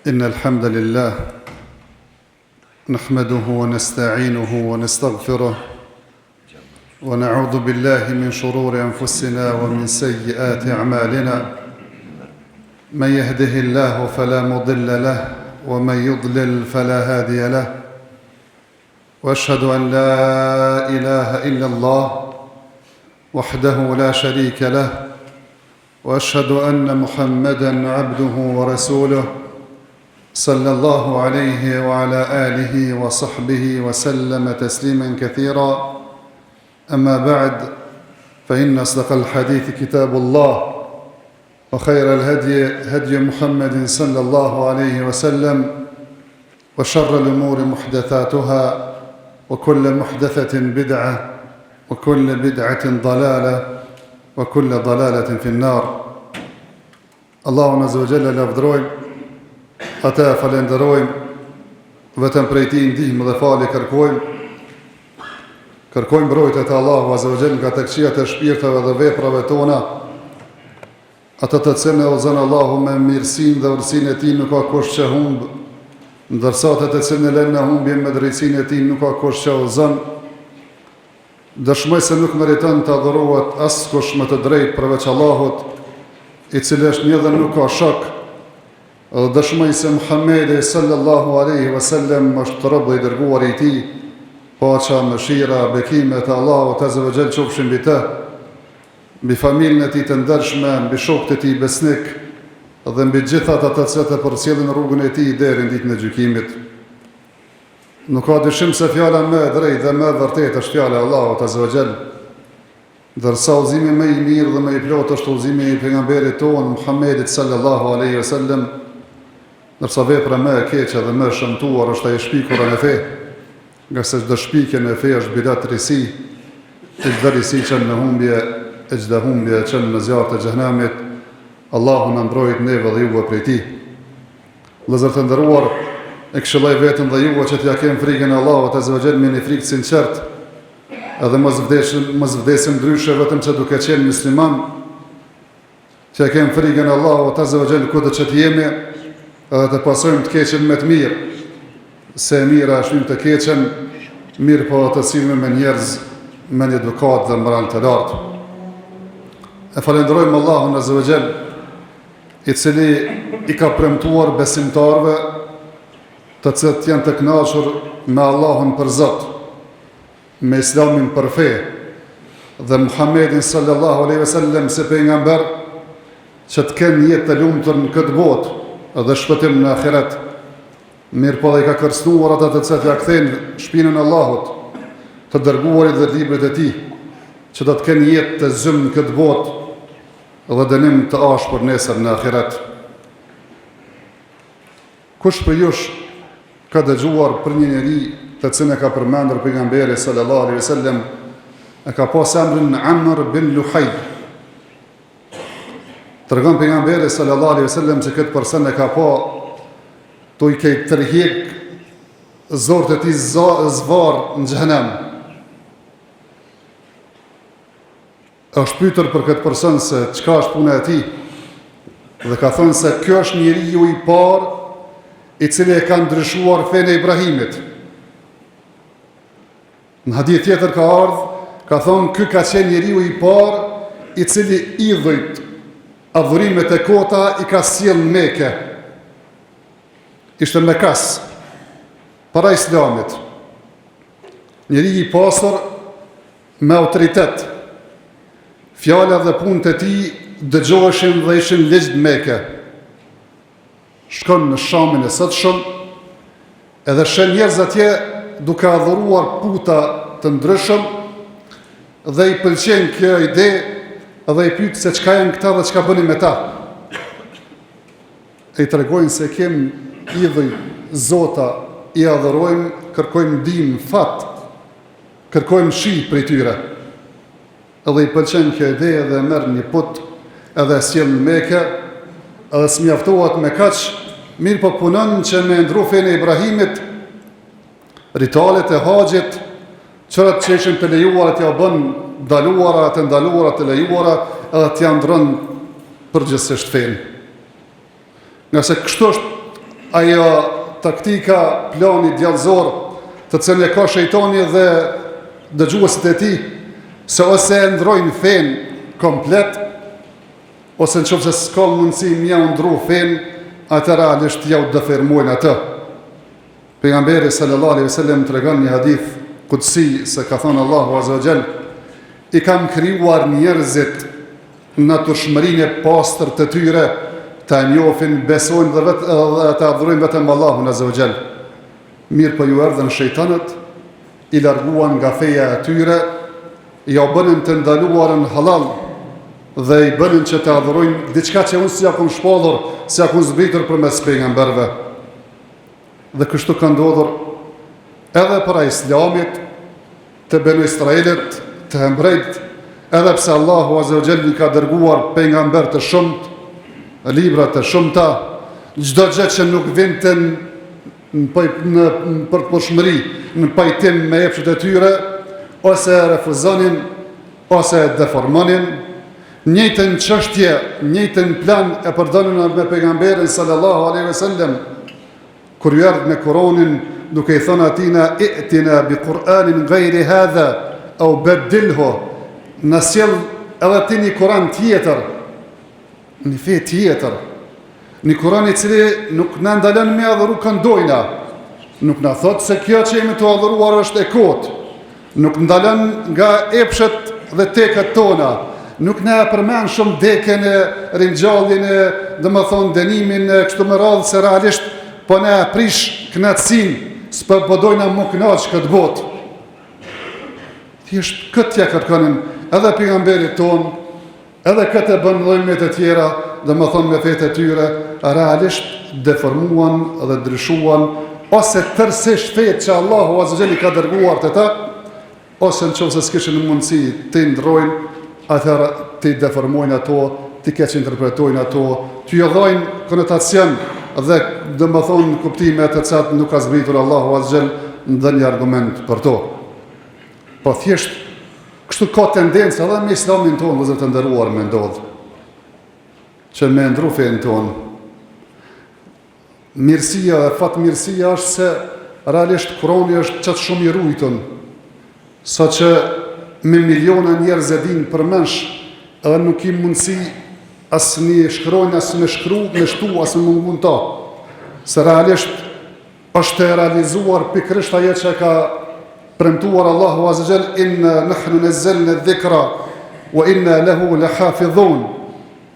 إن الحمد لله نحمده ونستعينه ونستغفره ونعوذ بالله من شرور أنفسنا ومن سيئات أعمالنا من يهده الله فلا مضل له ومن يضلل فلا هادي له وأشهد أن لا إله إلا الله وحده لا شريك له وأشهد أن محمدًا عبده ورسوله صلى الله عليه وعلى آله وصحبه وسلم تسليما كثيرا أما بعد فإن أصدق الحديث كتاب الله وخير الهدي هدي محمد صلى الله عليه وسلم وشر الأمور محدثاتها وكل محدثة بدعة وكل بدعة ضلالة وكل ضلالة في النار. Allahu Azza wa Jalla lavdërojmë, ata falenderojmë, vetëm prej Tij ndihmë dhe falje kërkojmë mbrojtje te Allahu Azza wa Jalla nga të këqijat e shpirteve dhe veprave tona, ata të cilën e udhëzon Allahu me mirësinë dhe urtësinë e Tij nuk ka kush që humb, ndërsa ata të cilën e lënë në humbje me drejtsinë e Tij nuk ka kush që udhëzon. Dëshmoj se nuk meriton të adhurohet askush më të drejtë përveç Allahut, i cili është një dhe nuk ka shok, dhe dëshmoj se Muhamedi sallallahu alaihi wasallam është rob i dërguar i Tij, paqja, mëshira, bekimet e Allahut azza wa jall qofshin mbi të, mbi familjen e Tij të ndershme, mbi shokët e Tij besnik dhe mbi gjithat ata që përcjellin rrugën e Tij deri në ditën e gjykimit. Nuk ka dyshim se fjala më e drejtë dhe më e vërtetë është fjala e Allahut azza wa jall. Dërsa udhëzimi më i mirë dhe më i plotë është udhëzimi i pejgamberit tonë Muhammedit sallallahu alaihi wasallam, ndërsa vepra më e keqe dhe më e shëmtuar është ajo shpikura në fe, nga se çdo shpikje në fe është bidat risi, çdo risi që në humbje, çdo humbje që në zjarr të xhenemit. Allahu na mbrojt neve dhe juve prej tij. Vëllezër të nderuar, e këshilloj vetëm dhe juve që t'ja kem frikën e Allahut azza wa jall me një frikë sinqert, edhe mos vdesim ndryshe vetëm që duke qenë musliman, që ja kem frikën e Allahut azza wa jall kudo që t'jemi, edhe të pasojmë të keqen me të mirë, se e mira është të keqen, mirë po të silme me njerëz me një edukat dhe mbran të lartë. E falenderojmë Allahun azza wa jall, i cili i ka premtuar besimtarve të cilët janë të kënaqur me Allahun për Zot, me Islamin për fe, dhe Muhammedin sallallahu alaihi wasallam si pejgamber, që të kenë jetë të lumtur në këtë botë dhe shpëtim në ahiret. Mirë po dhe i ka kërcënuar ata të cilët ja kthejnë shpinën e Allahut, të dërguarit dhe librit e Tij, që do të kenë jetë të zymë në këtë botë dhe dënim të ashpër nesër në ahiret. Kush për jush ka dëgjuar për një njeri të cilën e ka përmendur pejgamberi sallallahu alaihi wasallam, e ka pas emrin Amr bin Luhaj. Tregon pejgamberi sallallahu alaihi wasallam se këtë person e ka pa to i ke tërheq zorët e tij zvar në xhenem. Është pyetur për këtë person se çka është puna e tij, dhe ka thënë se kjo është njeriu i parë i cili e ka ndryshuar fenë e Ibrahimit. Në hadith tjetër ka ardhur, ka thonë ky ka qenë njeriu i parë i cili idhujt adhurimet e kota i ka sjellë në Mekë. Ishte Mekas, para Islamit. Njeri i pasur me autoritet. Fjala dhe punët e tij dëgjoheshin dhe ishin ligj në Mekë. Shkon në Shamin e sotshëm, edhe shën njerëz atje duke adhuruar puta të ndryshëm, dhe i pëlqen kjo ide, dhe i pyet se çka janë këta dhe çka bëni me ta. E i tregojnë se kem idhuj zota, i adhurojmë, kërkojmë ndihmë, fat, kërkojmë shi prej tyre. Edhe i pëlqen kjo ide dhe merr një put, edhe sjell në Mekë, edhe s'mjaftohet me kaq, mirë po punon që me ndru fenë e Ibrahimit, ritualet e haxhit, çrat që ishin të lejuara t'ja bën ndaluara, të ndaluara të lejuara, edhe t'ja ndron përgjithsisht fenë. Nga se kështu është ajo taktika, plani djallëzor të cilën e ka shejtani dhe dëgjuesit e tij, se ose e ndrojnë fen komplet, ose nëse s'ka mundësi mja ndru fen, atë realisht ja u deformojnë atë. Pejgamberi sallallahu alaihi wasallam tregon një hadith kutsi se ka thënë Allahu azza wa jall: i kam krijuar njerëzit në turshmërinë e pastër të tyre, ta njohin, besojnë dhe ta adhurojnë vetëm Allahun azza wa jall. Mirë po ju erdhën shejtanët, i larguan nga feja e tyre, ja u bënin të ndaluarën halal dhe i bënin që të adhurojnë diçka që unë si ja kum shpallur, si ja kum zbritur përmes pejgamberëve. Dhe kështu ka ndodhur edhe para Islamit, të Benu Israilit, të hembrejt, edhe pse Allahu azza wa jall ka dërguar pejgamber të shumt, libra të shumta, çdo gjë që nuk vinte në përputhshmëri, në pajtim me epshet e tyre, ose refuzonin, ose deformonin, njëjtën çështje, njëjtën plan e përdonin me pejgamberin sallallahu alaihi wasallam, kur ju erdhë me Kur'anin duke i thënë atina i'tina bi Kur'anin ghairi hadha au badilhu, na sjell edhe ti një Kur'an tjetër, një fe tjetër, një Kur'an i cili nuk na ndalon me adhuru këndojna, nuk na thot se kjo që jemi të adhuruar është e kotë, nuk ndalon nga epshet dhe tekat tona, nuk na përmend shumë deken e ringjalljen e, domethënë dënimin e kështu me radhë, se realisht po na prish kënaqësinë, s'po dojna më kënaq këtë botë. Thjesht këtë ja kërkonin edhe pejgamberit ton, edhe këtë bën llojmet e tjera, domethënë me fetë e tyre, realisht deformuan dhe ndryshuan, ose tërësisht fetë që Allahu azza wa jall ka dërguar te ta, ose nëse s'kishin mundësi të ndrojnë, atëherë të deformojnë ato, të keq interpretojnë ato, të jodhojnë konotacion dhe domethënë kuptime të cilat nuk ka zbritur Allahu azza wa jall ndonjë argument për to. Po thjesht kështu ka tendencë edhe me Islamin tonë, vëllezër të nderuar, me ndodh që me ndru fen tonë. Mirësia dhe fatmirësia është se realisht Kurani është çat shumë i rujtun, saqë me miliona njerëz e dinë përmensh, edhe nuk i mundësi asë një shkrojnë, asë në shkru, në shtu, asë në mungun ta. Se realisht është e realizuar pikrisht ajo që ka premtuar Allahu azza wa jall: inna nahnu nazzalna dhikra wa inna lahu lahafidhun.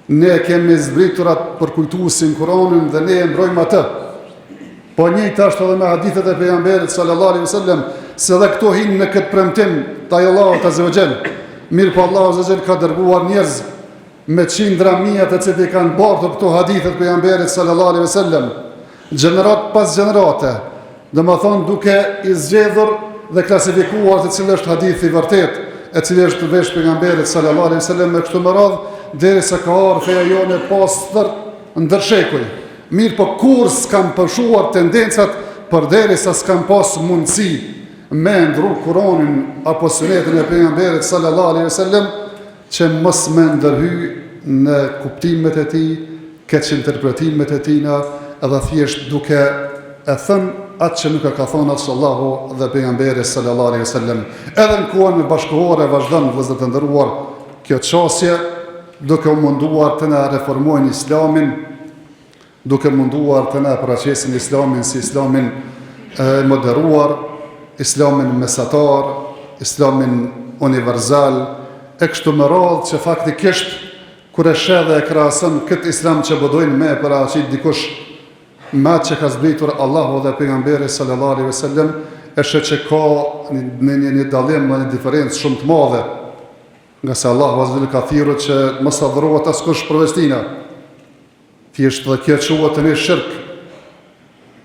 Ne kemi zbritur atë përkujtuesin Kur'anin dhe ne e mbrojmë atë. Po njëjtë është edhe me hadithet e pejgamberit sallallahu alaihi wasallam, se edhe këto hinë në këtë premtim të Allahut azza wa jall. Mirë po Allahu azza wa jall ka dërguar njerëz me qindra mijë të cilët i kanë bartur këto hadithet pejgamberit sallallahu alaihi wasallam, gjenerat pas gjenerate, domethënë duke i zgjedhur dhe klasifikuar të cilë është hadithi i vërtet, e cili është vesh pejgamberit sallallahu alaihi wasallam, me kështu me radhë derisa ka ardhur feja jone pastër ndërshekuj. Mirë po kur s'kan përshuar tendencat, përderisa s'kan pas mundësi me ndru Kur'anin apo sunetin e pejgamberit sallallahu alaihi wasallam, që mos me ndërhy në kuptimet e tij, keq interpretimet e tina, edhe thjesht duke e thënë atë që nuk e ka thonë as Allahu dhe pejgamberi sallallahu alaihi wasallam. Edhe në kohën e bashkëkohore vazhdon, vëllezër të nderuar, kjo çështje, duke u munduar të na reformojnë Islamin, duke munduar të na paraqisin Islamin si Islamin moderuar, Islamin mesatar, Islamin universal, e kështu me radhë, që faktikisht kur e sheh dhe e krahason këtë Islam që bodojnë me paraqit dikush me atë që ka zbritur Allahu dhe pejgamberi sallallahu alaihi wasallam, e sheh që ka një dallim, një diferencë shumë të madhe, nga se Allahu azza wa jalla ka thirrur që mos adhurohet askush përveç tina. Thjesht dhe kjo quhet një shirk.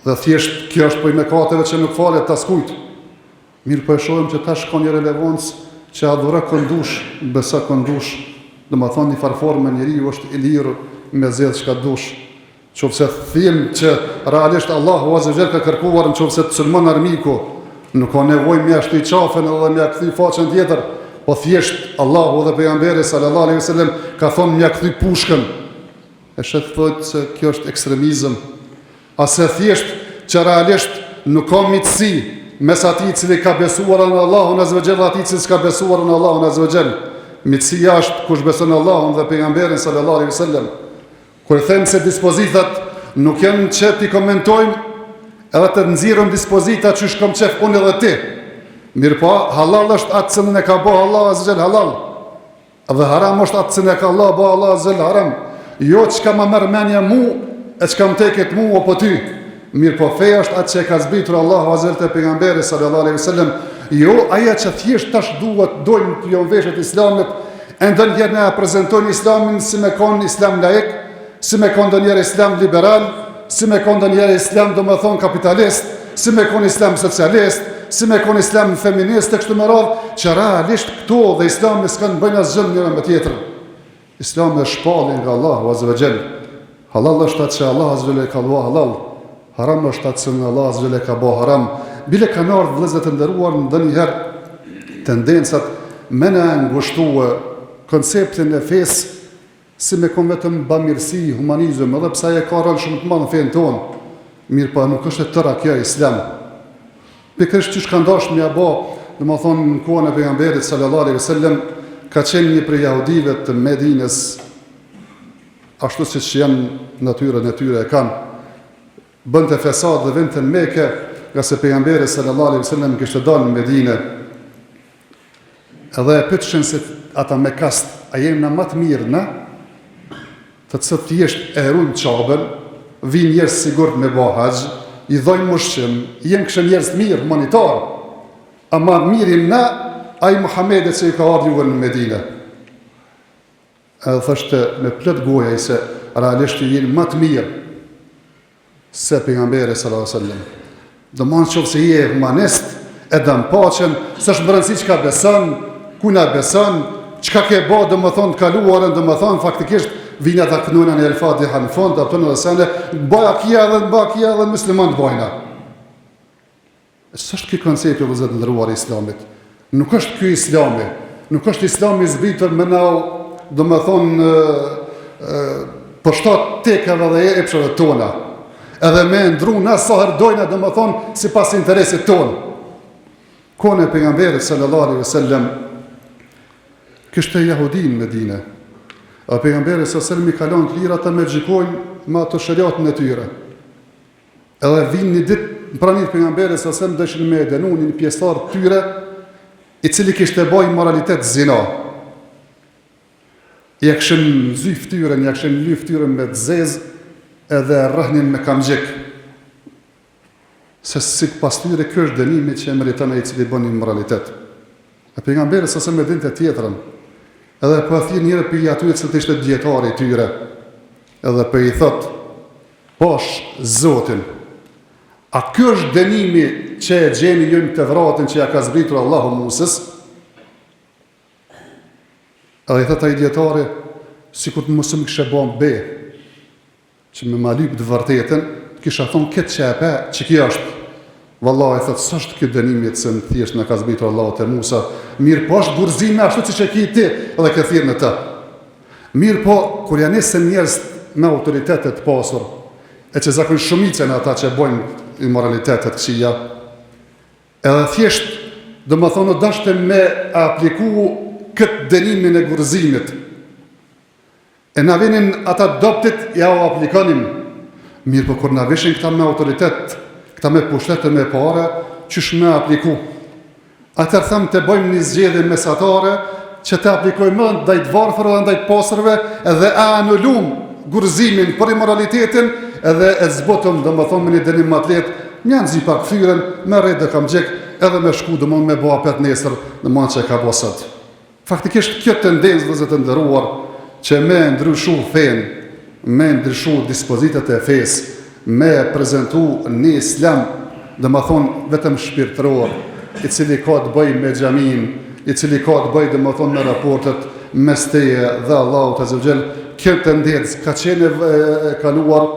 Dhe thjesht kjo është për mëkateve që nuk falet askujt. Mirë po e shohim që tash ka një relevancë që adhuro këndush, besa këndush, domethënë një farforme njeriu është i lirë me zgjedh çka dush. Qofse thim që realisht Allahu azza wa jalla ka kërkuar nëse të sulmon armiku, nuk ka nevojë mjashtë i qafën edhe mja kthy faqen tjetër, po thjesht Allahu dhe pejgamberi sallallahu alaihi wasallam ka thonë mja kthy pushkën. E shet thotë se kjo është ekstremizëm, ase thjesht që realisht nuk ka mitësi mes atij cili ka besuar në Allahun azza wa jalla atij cili s'ka besuar në Allahun azza wa jalla. Mitësia është kush beson në Allahun dhe pejgamberin sallallahu alaihi wasallam. Kur them se dispozitat nuk janë që ti komentojmë edhe të nxirrëm dispozita që shkom qef unë edhe ti. Mirë po, halal është atë cilën e ka bo Allah azza wa jalla halal. Dhe haram është atë cilën e ka bo Allah azza wa jalla haram. Jo që ka më merr mendja mu, e që ka më teket mu apo ty. Mirë po, feja është atë që e ka zbritur Allahu azza wa jalla te pejgamberi sallallahu alaihi wasallam. Jo aja që thjesht tash dojmë të jo veshët islamit, e ndonjëherë ne prezantojnë islamin si me kon islam laik, si me kon ndonjëherë islam liberal, si me kon ndonjëherë islam domethënë kapitalist, si me kon islam socialist, si me kon islam feminist e kështu me radhë, që realisht këto dhe islami s'kan bëjnë asgjë njëra me tjetrën. Islami është shpallje nga Allahu azza wa jall. Halal është atë që Allah azza wa jalla ka bërë halal. Haram është atë që Allah azza wa jalla ka bërë haram. Bile kanë ardhur vëllezër të nderuar ndonjëherë tendencat me në ngushtuar konceptin e fesë si me kon vetëm bamirësi, humanizëm, edhe pse ajo ka rol shumë të madh në fenë tonë. Mirë po nuk është e tëra kjo islam. Pikërisht që ka ndashur me apo, domethënë në kohën e pejgamberit sallallahu alaihi wasallam ka qenë një prej jahudive të Medinës, ashtu siç janë natyrën e tyre e kanë, bënte fesad dhe vinte në Mekë, nga se pejgamberi sallallahu alaihi wasallam kishte dalë në Medinë. Edhe e pyetshin se ata me kast, a jemi në më të mirë na? Të cilët thjesht e ruajnë çabën, vinë njerëz sigurt me bë haxh, i dhojnë ushqim, jenë këshë njerëz të mirë, humanitar, ama mirim na, ai Muhamedi që i ka ardhur juve në Medinë. Edhe thoshte me plot goja i se realisht jeni më të mirë se pejgamberi sallallahu alaihi wasallam. Domthonjë që se je humanist, e dëm paqen, s'është më rëndësi çka beson, ku na beson, çka ke bë domethënë të kaluarën, domethënë faktikisht vina ta kënojnë në el-Fatiha në fund, apo në sene, bëja kia dhe musliman të bojna. S'është ky koncepti i vëzët ndëruar i islamit. Nuk është ky islami. Nuk është islami zbritur me nau, domethënë poshtat tekave dhe epshave tona. Edhe me ndru na sa herë dojna domethënë sipas interesit ton. Kohën e pejgamberit sallallahu alaihi wasallam kishte jahudin në Medinë. A pejgamberi sallallahu alaihi wasallam i kalon të lira ata me xhikojnë me ato shariatën e tyre. Edhe vinë një ditë pranit pejgamberit sallallahu alaihi wasallam dëshin me dënuar një pjesëtar të tyre i cili kishte bëj moralitet zina. Ja kishin zy fytyrën, ja kishin lyf fytyrën me zez edhe rrahnin me kamxhik. Se si pas tyre kjo është dënimi që e meriton ai i cili bën immoralitet. A pejgamberi sallallahu alaihi wasallam dinte tjetrën. Edhe po thirr njëri për atyre që ishte dietari i tyre. Edhe po i thot: "Posh Zotin, a ky është dënimi që e gjeni ju në Tevratin që ja ka zbritur Allahu Musës?" Edhe i thot ai dietari, sikur të mos më kishe bën be, që me ma lyp të vërtetën, kisha thonë këtë që e pe, që kjo është. Vallahi thot, s'është kjo dënimi që më thjesht në ka zbritur Allahu te Musa. Mirë po është gurzime ashtu që që ki ti edhe ke thirrë në të. Mirë po, kur janë nisën njerëz me autoritetet pasur, e që zakon shumicën ata që bojnë immoralitetet këqija, edhe thjesht, do më thonë, dashte me apliku këtë dënimin e gurzimit. E na vinin ata doptit, ja o aplikonim. Mirë po, kur na vishin këta me autoritet, këta me pushtetë me pare, qysh me apliku. Atër thëmë të bojmë një zgjedhje mesatare, që të aplikojmë ndajt varfërve dhe ndajt pasërve, edhe e anullum gurzimin për immoralitetin, edhe e zbotëm dhe më thonë me një dënim matlet, njanë zi pak fyren, me rejt dhe kam gjek, edhe me shku dhe mund me bo apet nesër dhe mund që e ka bo sët. Faktikisht kjo tendencë dhe zë të ndëruar, që me ndryshu fen, me ndryshu dispozitet e fes, me prezentu një islam, dhe më thonë vetëm shpirtëror, i cili ka të bëj me xhamin, i cili ka të bëj dhe më thonë me raportet mes teje dhe Allahut azza wa jall. Kjo tendencë ka qenë e kaluar,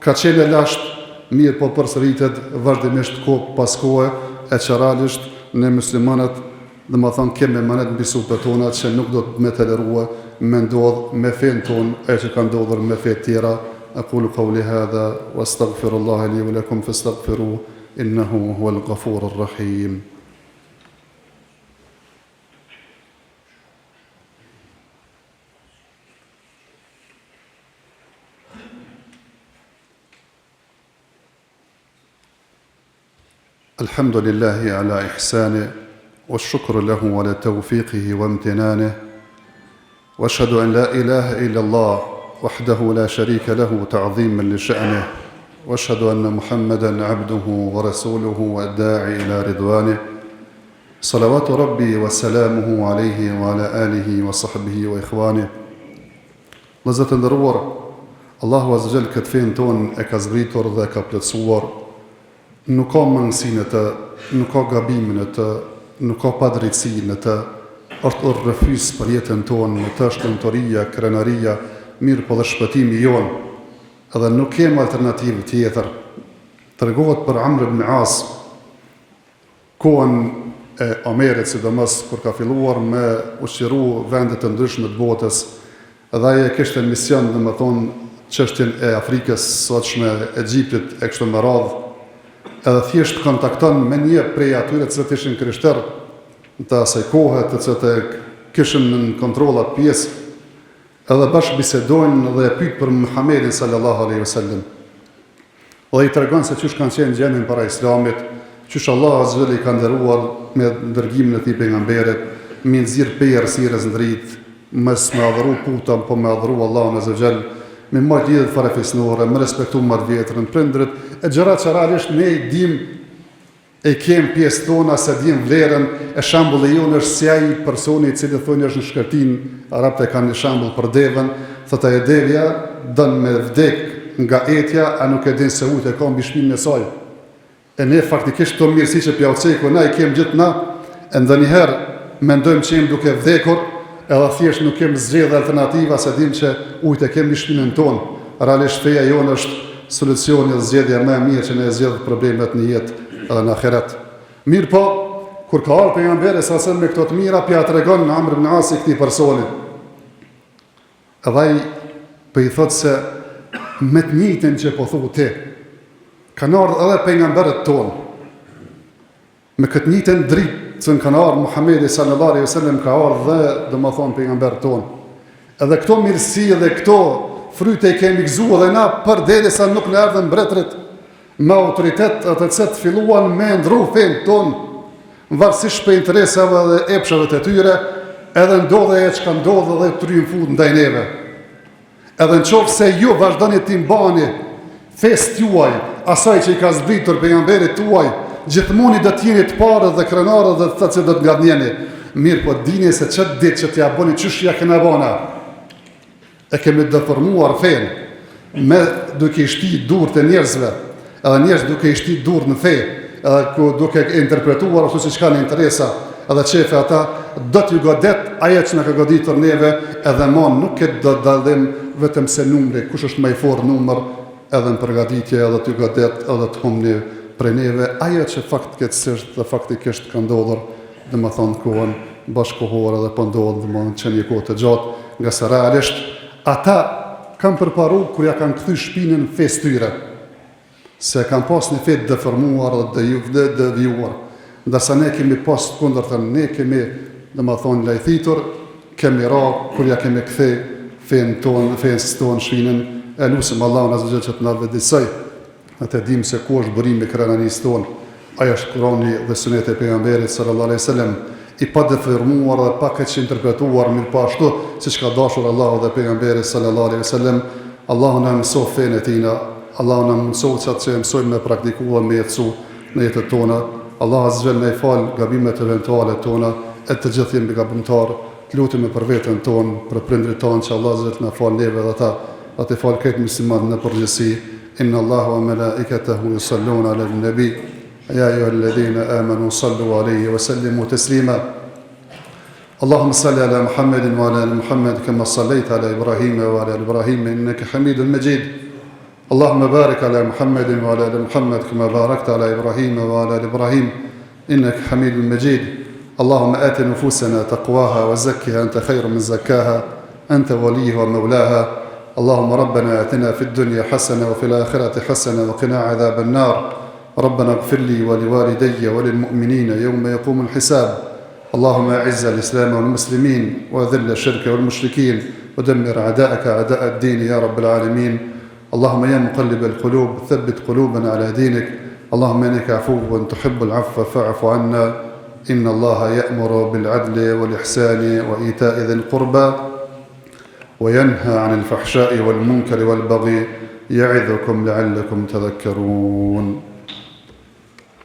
ka qenë e lasht, mirë po përsëritet vazhdimisht kohë pas kohe, e që realisht ne muslimanët dhe më thonë kemi manet mbi supët tona që nuk do të me tolerua me ndodhë me fen tonë e që ka ndodhur me fe tjera أقول قولي هذا وأستغفر الله لي ولكم فاستغفروه إنه هو الغفور الرحيم. الحمد لله على إحسانه والشكر له على توفيقه وامتنانه، وأشهد أن لا إله إلا الله وحده لا شريك له تعظيما لشأنه، وأشهد أن محمدا عبده ورسوله والداعي إلى رضوانه، صلوات ربي وسلامه عليه وعلى آله وصحبه وإخوانه. Vëllezër të nderuar, Allahu Azza wa Jall këtë fen ton e ka zbritur dhe ka plotësuar. Nuk ka mangësinë të, nuk ka gabimin e të, nuk ka padrejtësinë e të, është rrëfys për jetën tonë, në të është lëmtoria, krenaria, mirë po dhe shpëtimi jonë, edhe nuk kemë alternativë tjetër. Tregohet për Amr ibn As, kohën e Omerit, sidomos kur ka filluar me ushqiru vendet të ndryshme të botës, edhe ai kishte mision, domethënë çështjen e Afrikës sotshme, Egjiptit e kështu me radhë, edhe thjesht kontakton me një prej atyre që ishin krishterë të asaj kohe, të cilët kishin në kontrollat pjesë, edhe bashkë bisedojnë dhe e pyet për Muhamedit sallallahu alaihi wasallam. Dhe i tregon se çish kanë qenë gjendjen para Islamit, çish Allahu azza wa jalla i ka nderuar me dërgimin e tij pejgamberit, me nxirr pejë sirrës ndrit, mos me adhuru puta, po me adhuru Allahun azza wa jalla, me marrë lidhjet farefisnore, me respektu marrëvjetrën, prindrit, e gjëra që realisht ne i dim, e kem pjesë tona, se dim vlerën, e shembulli jonë është si ai personi i cili thonë është në shkërtin, arabët e kanë një shembull për devën, thotë e devja dën me vdek nga etja, a nuk e din se ujtë e ka mbi shpinën e saj. E ne faktikisht të mirësi që pja uceku, na i kem gjithë na, e ndonjëherë mendojmë që jemi duke vdekur, edhe thjesht nuk kem zgjedhje alternativa, se dim që ujtë e kem mbi shpinën tonë. Realisht feja jonë është solucioni dhe zgjedhja më e mirë që ne zgjedh problemet në jetë edhe në ahiret. Mirë po, kur ka ardhur pejgamberi sa me këto të mira, pja tregon në Amr ibn As këtij personi. Edhe ai po i thotë se me të njëjtën që po thu ti, kanë ardhur edhe pejgamberët tonë. Me këtë njëjtën dritë që kanë ardhur Muhamedi sallallahu alaihi wasallam ka ardhur dhe domethënë pejgamberët tonë. Edhe këto mirësi dhe këto fryte i kemi gëzuar dhe na përderisa nuk në erdhën mbretërit me autoritet atë që të filluan me ndru fen ton, varësisht për interesave dhe epshave të tyre, edhe ndodhe e që ka ndodhe dhe triumfut ndaj neve. Edhe në qofë se ju vazhdoni të imbani fest juaj, asaj që i ka zbritur pejgamberit tuaj, gjithmoni dhe t'jeni të pare dhe krenare dhe të që dhe të nga dnjeni. Mirë po dini se qëtë ditë që t'ja boni qështja këna bana, e kemi deformuar fen, me duke i shti dur të njerëzve, edhe njerëz duke i shti dur në fe, edhe duke interpretuar ashtu si që ka në interesa, edhe qefe ata, do t'ju godet aje që në ka goditur neve, edhe mon nuk këtë do dallim vetëm se numri, kush është më i fortë numër, edhe në përgatitje, edhe t'ju godet, edhe të humni prej neve, aje që faktikisht dhe faktikisht ka ndodhur, dhe më thonë kohën bashkohore dhe pëndodhë dhe më që një kohë të gjatë, nga se realisht, ata kanë përparu kur ja kanë kthy shpinën fes tyre, se kanë pas një fet deformuar dhe devijuar, ndërsa ne kemi pas të kundërtën, ne kemi, dhe më thonë, lajthitur, kemi ra kur ja kemi kthy fen tonë shpinën, e lusim Allahun azza wa jalla që të na vëdësoj, ne të dim se ku është burimi krenanisë tonë, ajo është Kurani dhe Suneti e pejgamberit sallallahu alaihi wasallam, i pa deformuar dhe pa këtë që interpretuar, mirë pa ashtu, si që ka dashur Allahu dhe pejgamberi sallallahu alaihi wasallam. Allahu në mëso fenë e tina, Allahu në mëso qatë që mësojmë me praktikua me jetësu në jetët tona. Allahu azza wa jalla me falë gabimet eventuale tona, e të gjithë jemi gabimtar, të lutim për veten tonë, për prindrit tonë, që Allah azza wa jalla na falë neve dhe ta, dhe të falë këtë musliman në përgjithësi. Inna Allahu wa malaikatahu yusalluna ala nabi. يا أيها الذين آمنوا صلوا عليه وسلموا تسليما. اللهم صل على محمد وعلى آل محمد كما صليت على إبراهيم وعلى آل إبراهيم إنك حميد مجيد. اللهم بارك على محمد وعلى آل محمد كما باركت على إبراهيم وعلى آل إبراهيم إنك حميد مجيد. اللهم آت نفوسنا تقواها وزكها أنت خير من زكاها أنت وليها ومولاها. اللهم ربنا آتنا في الدنيا حسنة وفي الآخرة حسنة وقنا عذاب النار. ربنا اغفر لي ولوالدي وللمؤمنين يوم يقوم الحساب. اللهم أعز الإسلام والمسلمين وأذل الشرك والمشركين ودمر أعداءك أعداء الدين يا رب العالمين. اللهم يا مقلب القلوب ثبت قلوبنا على دينك. اللهم إنك عفو تحب العفو فاعف عنا. إن الله يأمر بالعدل والإحسان وإيتاء ذي القربى وينهى عن الفحشاء والمنكر والبغي يعظكم لعلكم تذكرون.